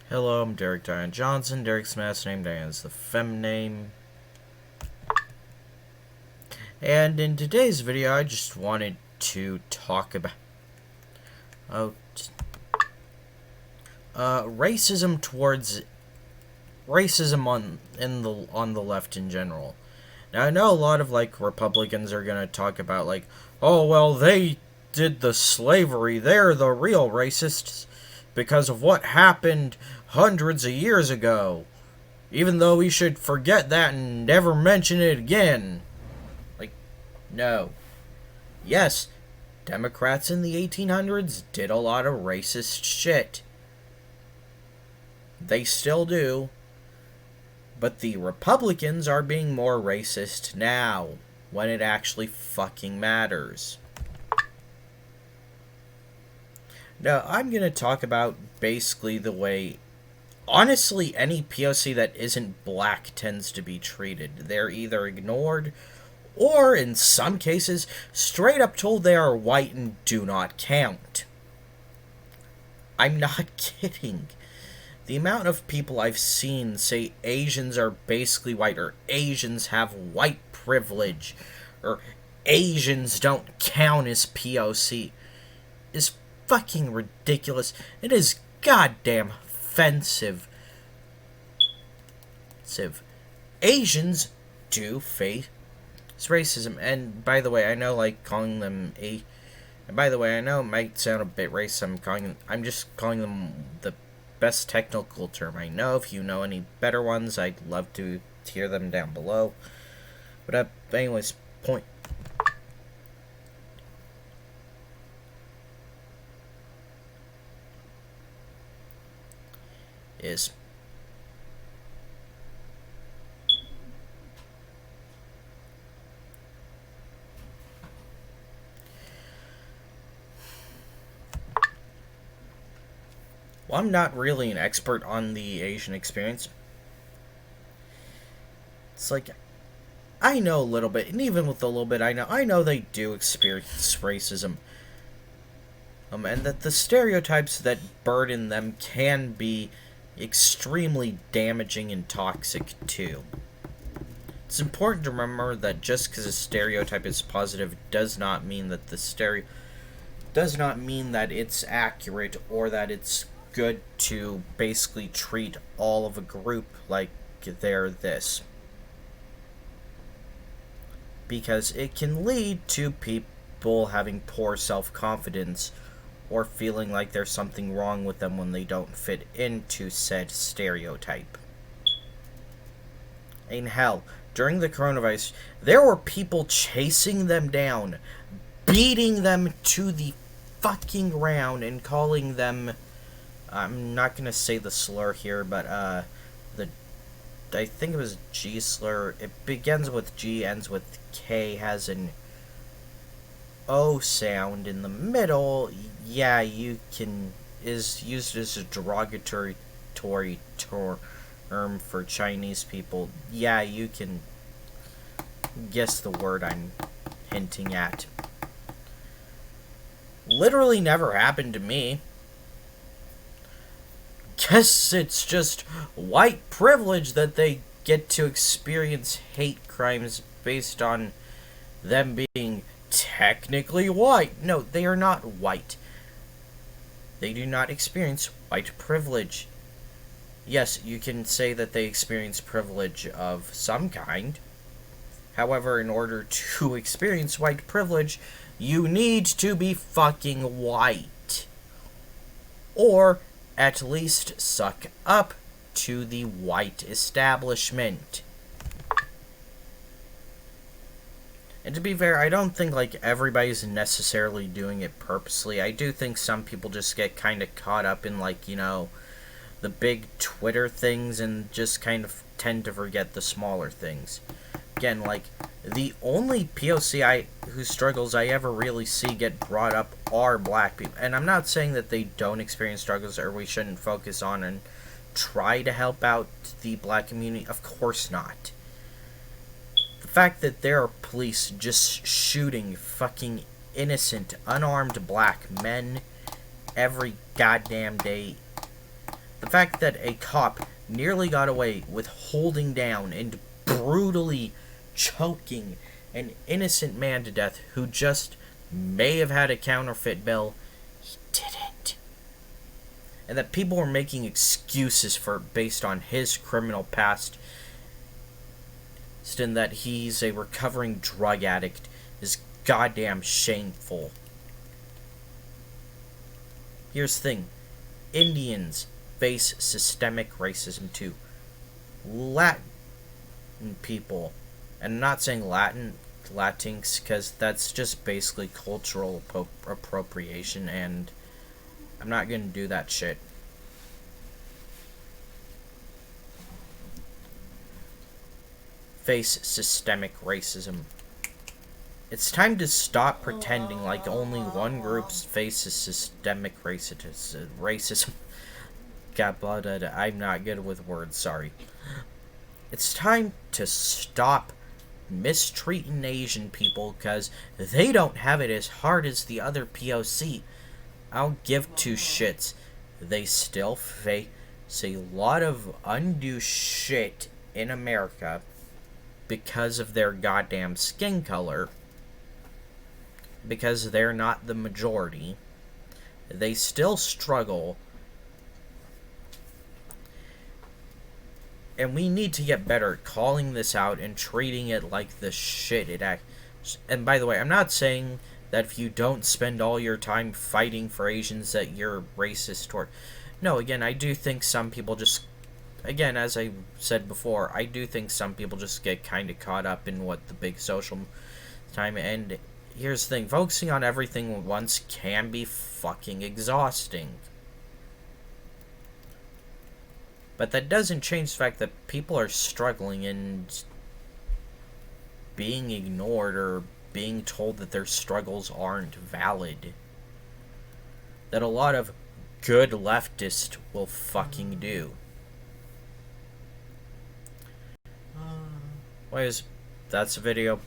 Hello, I'm Derek Diane Johnson. Derek's last name, Diane's the fem name. And in today's video, I just wanted to talk about racism towards on the left in general. Now, I know a lot of Republicans are gonna talk about oh well, they did the slavery. They're the real racists because of what happened hundreds of years ago. Even though we should forget that and never mention it again. No. Yes, Democrats in the 1800s did a lot of racist shit. They still do. But the Republicans are being more racist now, when it actually fucking matters. Now, I'm gonna talk about basically the way, honestly, any POC that isn't black tends to be treated. They're either ignored, or in some cases, straight up told they are white and do not count. I'm not kidding. The amount of people I've seen say Asians are basically white, or Asians have white privilege, or Asians don't count as POC is fucking ridiculous. It is goddamn offensive. Asians do face racism, and by the way, I know calling them and by the way, I know it might sound a bit racist. I'm just calling them the best technical term I know. If you know any better ones, I'd love to hear them down below. But anyways, point is well, I'm not really an expert on the Asian experience. It's I know a little bit, and even with the little bit I know they do experience racism. And that the stereotypes that burden them can be extremely damaging and toxic too. It's important to remember that just because a stereotype is positive does not mean that does not mean that it's accurate or that it's good to basically treat all of a group like they're this. Because it can lead to people having poor self-confidence or feeling like there's something wrong with them when they don't fit into said stereotype. And hell, during the coronavirus, there were people chasing them down, beating them to the fucking ground, and calling them, I'm not gonna say the slur here, but I think it was G slur. It begins with G, ends with K, has an O sound in the middle. Yeah, is used as a derogatory term for Chinese people. Yeah, you can guess the word I'm hinting at. Literally never happened to me. Guess it's just white privilege that they get to experience hate crimes based on them being technically white. No, they are not white. They do not experience white privilege. Yes, you can say that they experience privilege of some kind. However, in order to experience white privilege, you need to be fucking white. Or at least suck up to the white establishment. And to be fair, I don't think everybody's necessarily doing it purposely. I do think some people just get kind of caught up in the big Twitter things and just kind of tend to forget the smaller things. Again, the only POC whose struggles I ever really see get brought up are black people. And I'm not saying that they don't experience struggles or we shouldn't focus on and try to help out the black community. Of course not. The fact that there are police just shooting fucking innocent, unarmed black men every goddamn day The fact that a cop nearly got away with holding down and brutally choking an innocent man to death who just may have had a counterfeit bill, he didn't. And that people were making excuses for based on his criminal past, and that he's a recovering drug addict, is goddamn shameful. Here's the thing. Indians face systemic racism too. Latin people, and I'm not saying Latinx, because that's just basically cultural appropriation, and I'm not gonna do that shit. Face systemic racism. It's time to stop pretending like only one group faces systemic racism. God, I'm not good with words, sorry. It's time to stop mistreating Asian people because they don't have it as hard as the other POC. I don't give two shits. They still face a lot of undue shit in America because of their goddamn skin color. Because they're not the majority. They still struggle. And we need to get better at calling this out and treating it like the shit it acts. And by the way, I'm not saying that if you don't spend all your time fighting for Asians that you're racist toward. No, again, I do think some people just... Again, as I said before, I do think some people just get kind of caught up in what the big social time. And here's the thing. Focusing on everything at once can be fucking exhausting. But that doesn't change the fact that people are struggling and being ignored or being told that their struggles aren't valid. That a lot of good leftists will fucking do. Anyways, that's the video. Bye.